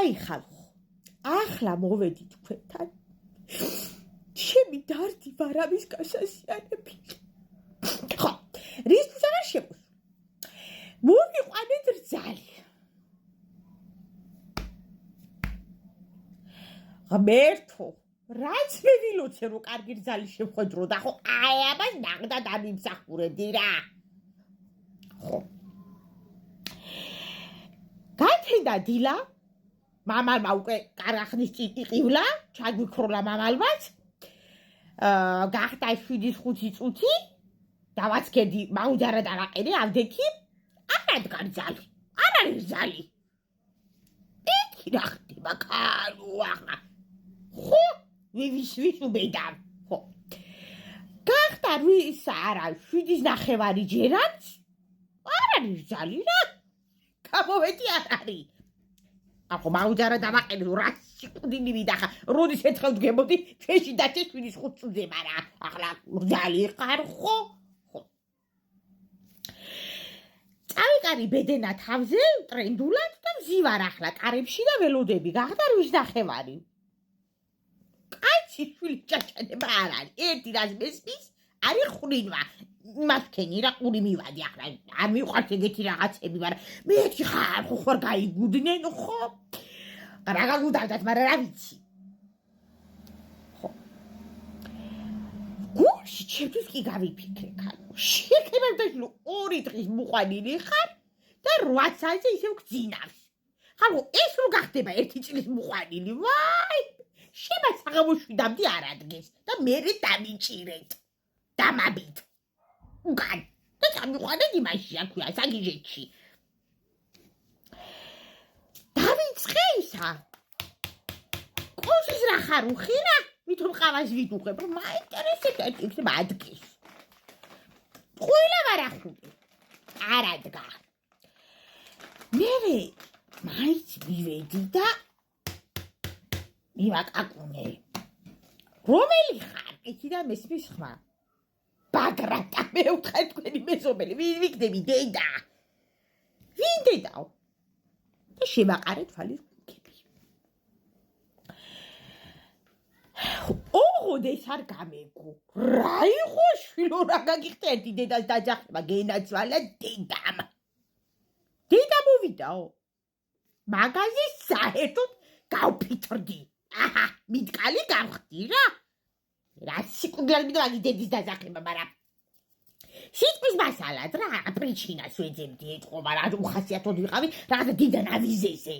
აი ხალხო, ახლა მოვედი თქვენთან. ჩემი დარდი ვარავის გასასიანებელი. ხო, რისთვის აღარ შემოსულ. მოვიყვანეთ რძალი. ღმერთო, რაც მე ვილოცე, რომ კარგი რძალი შემხვედრო და ხო, აი ამას ნახდად ამიმსახურებდი რა. ხო. გათენდა დილა, მამალმა უკვე კარახნის წინ იყივლა, ჩაგვიქროლა მამალმაც. გახდა 7-5 წუთი, დავაცქერდი მაუჯარა დავაყენე ავდექი. არ ადგა რძალი, არ არის რძალი. ერთი რა ხდება კალო ახლა. ხო, ვის უბედავ, ხო. გახდა არა 7:09 ჯერაც, არ არის რძალი რა. გამოვედი არ არის. ახო მაუჯარა დავაყენე რაც სიკვდილი მიდახა. როდის ერთხელ ვდგებოდი ჩვენში დაცე 7-5 წუთზე, მაგრამ ახლა რძალი ხარ ხო? ხო. წავიკარი ბედენა თავზე ტრენდულად და მზივარ ახლა კარებში და ველოდები. გახდა 8:09. კაცი შვილი ჭაჭანება არ არის. ერთი რას მესმის, არის ხრინვა. მათქენი რა ყური მივადი ახლა. არ მიყვარს ეგეთი რაღაცები, მაგრამ მე ერთი ხარ ხო გაიგუდნენ ხო? რა გაგუდავდათ, მაგრამ რა ვიცი. ხო. გულში ჩემთვის კი გავიფიქრე ხალხო. შეგებდა რომ 2 დღის მოყვანილი ხარ და 8 საათზე ისევ გძინავს. ხალხო, ეს რო გახდება 1 წლის მოყვანილი, ვაი! შემაც აღამოშვიდამდე არ ადგეს და მე დამიჭირეთ. დამაბით. უკან. და წამიყვანეთ იმაში, აქვია, საგიჟეთში. დავიწყე ისა. კოშის რა ხარ უხირა? ვითომ ყავას ვიდუხებ, რომ მაინტერესებდა იქნება ადგეს. ყველა ვარახული. არ ადგა. მე მაინც მივედი და მივაკაკუნე. რომელი ხარ? ეკიდა მესმის ხმა. ბაგრატა მე ვთხარ თქვენი მეზობელი, ვიგდები დედა. ვინ დედაო? და შევაყარე თვალის კუქები. ოღონდ არ გამეგო. რა იყო შვილო რა გაგიხდა ერთი დედას დაჯახება გენაცვალა დედამ. დედა მოვიდაო. მაგაზე საერთოდ გავფიქრდი. აჰა, მიტკალი გავხდი რა. რა სიკვდილად მიდაგი დედის დაძახება, მაგრამ სიტყვის მასალად რა პრიჩინას ვეძებდი ეთყო, მაგრამ უხასიათოდ ვიყავი რაღაცა დიდან ავიზეზე.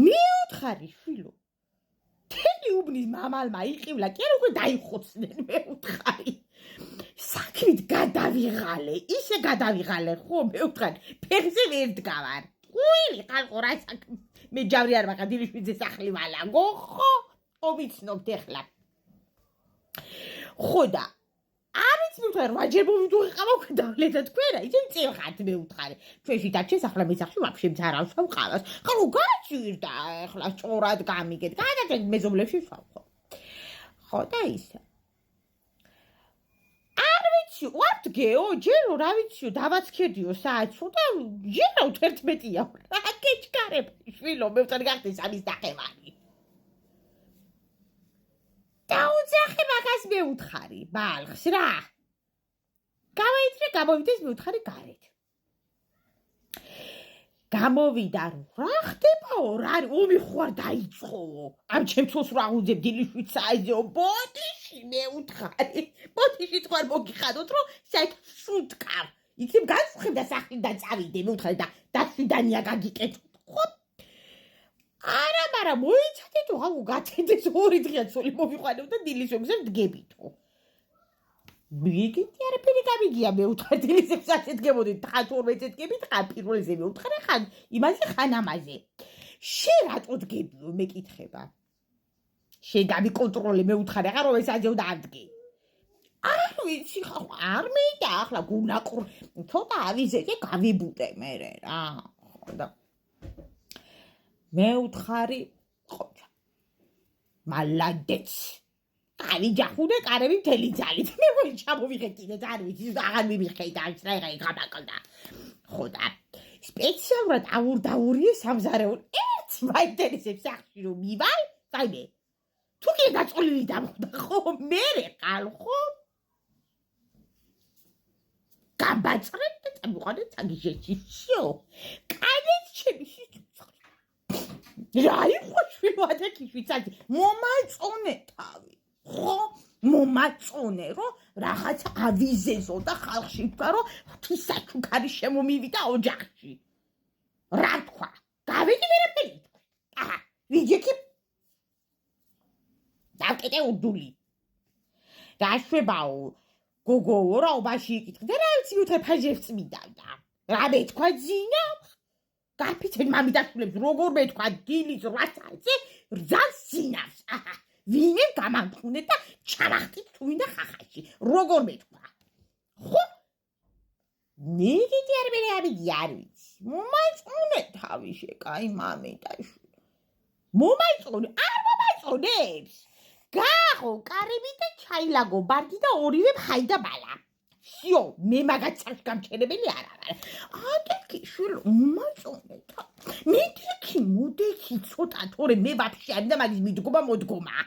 მეუთხარი შვილო. თელი უბნის მამალმა იყივლა, კი არა უკვე დაიხოცნენ მეუთხარი. საქმით გადავიღალე, ისე გადავიღალე ხო მეუთხარი, ფეხზე ვერ დგავარ. უილი ხალხო რა საქმე. მე ჯავრი არ ვაყარ დილიშვიძე სახლი ვალაგო, ხო? ომიცნობთ ეხლა. ხო და არიც მივთხარ 8 ჯერ მოვიდუღიყავ უკვე დავლედა თქვენა ისე წევხართ მეუთხარი ჩვენში დაჩეს ახლა მე სახში ვაფშე მძარავ ყავას ხალო გაჭირდა ახლა ჭორად გამიგეთ გადაგეთ მეზობლებში ვსავ ხო და ისა არ ვიცი ვარდგეო ჯერო რა ვიციო დავაცქერდიო საათსო და ჯერო 11-ია რა გეჩქარებ შვილო მე ვწარ გახდეს ამის დახევანი დაუძახე მაგას მეუთხარი ბალხს რა გამოვიდეს მეუთხარი გარეთ გამოვიდა რა ხდებაო რა ომი ხوار დაიწყოო ამ ჩემთვის რა უძებ დილიშვით საიზეო ბოდიში მეუთხარი ბოდიში თქვარ მოგიხადოთ რომ საერთოდ სუნთქავ იქნებ განსხვავდა სახლიდან წავიდე მეუთხარი და დაშვიდანია გაგიკეთოთ ხო არა, მაგრამ მოიცადეთ რა გაცენდეს 2 დღეა ცოლი მოვიყვანებ და დილისებზე ვდგებითო. მიგეთი არაფერი გამიგია მე უთხარ დილისებზე დგებოდი, ხან 12-ზე დგებით, ხან პირველზე მე უთხარ ხან იმაზე ხან ამაზე. შე რატო დგებიო მეკითხება. შე გამიკონტროლე მე უთხარ ახლა რომ ეს აძევ და ავდგე. არ ვიცი ხა არ მეიდა ახლა გუნაყურ ცოტა ავიზეზე გავიბუტე მე რა. და მე უთხარი ყოჩა მალადეც აი ჯახუდე კარები მთელი ძალით მე ჩამოვიღე კიდე არ ვიცი აღარ მივიხედა რა იღა გაბაკლდა ხო და სპეციალურად აურდაურიე სამზარეულ მაინტერესებს სახში რომ მივარ, წაიმე. თუ კი დაწოლილი დამხვდა ხო, მერე ყალ ხო? გაბაწრეთ და წამოყარეთ საგიჟეთში. შო. კანეთ ჩემი სიცოცხლე. რა იყო შვილვადაკიშვიცადი? მომაწონე თავი. ხო? მომაწონე რომ რაღაც ავიზეზო და ხალხში ვქა რომ ღვთისაჩუქარი შემომივიდა ოჯახში. რა თქვა? გავიდი ვერაფერი თქვი. აჰა, ვიჯექი დავკეტე უდული. დაშვებაო, გოგო რაობაში იკითხე და რა ვიცი უთხე ფაჟებს წმიდავდა. რა მეთქვა ძინა? გაფიცეთ მამიდაშვილებს როგორ მეთქვა დილის 8 საათზე რძალს ძინავს. აჰა, ვინმე გამამტყუნე და ჩამახტით თუ ვინდა ხახაში. როგორ მეთქვა? ხო? მიგიტი არ მერე არ ვიცი. მომაწონე თავი შეკაი მამიდაშვილი. მომაწონე, არ მომაწონებს. გააღო კარები და ჩაილაგო ბარდი და ორივე ფაიდა ბალა. შიო, მე მაგაც გამჩენებელი არ ვარ. აკეთე შვილო, მომაწონე თავი. მიდექი, მოდექი ცოტა, თორე მე ვაფშე არ და მაგის მიდგომა მოდგომა.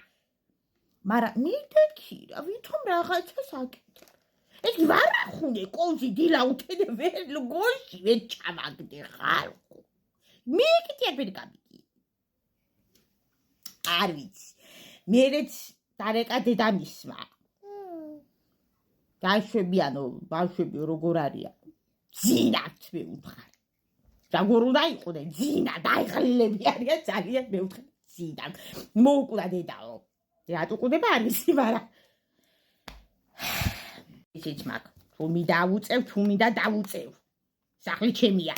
მაგრამ მიდექი რა, ვითომ რაღაცას აკეთებ. ეს ვარ ახუნე კოლზი დილა უთენე ვერ გოში ვერ ჩამაგდე ხალხო. მიგიტი არ ვერ გამიგი. არ ვიცი. მერეც დარეკა დედამისმა. დაშვებიანო, ბავშვები როგორ არიან? ძინავთ მე უთხარ. როგორ უნდა იყოდნენ? ძინა დაიღლილები არიან ძალიან მე უთხარ. ძინა. მოუკვდა დედაო. რატო ყუდება არ ვიცი, მაგრამ ისიც მაგ. თუ მინდა დავუწევ, თუ მინდა დავუწევ. სახლი ჩემია.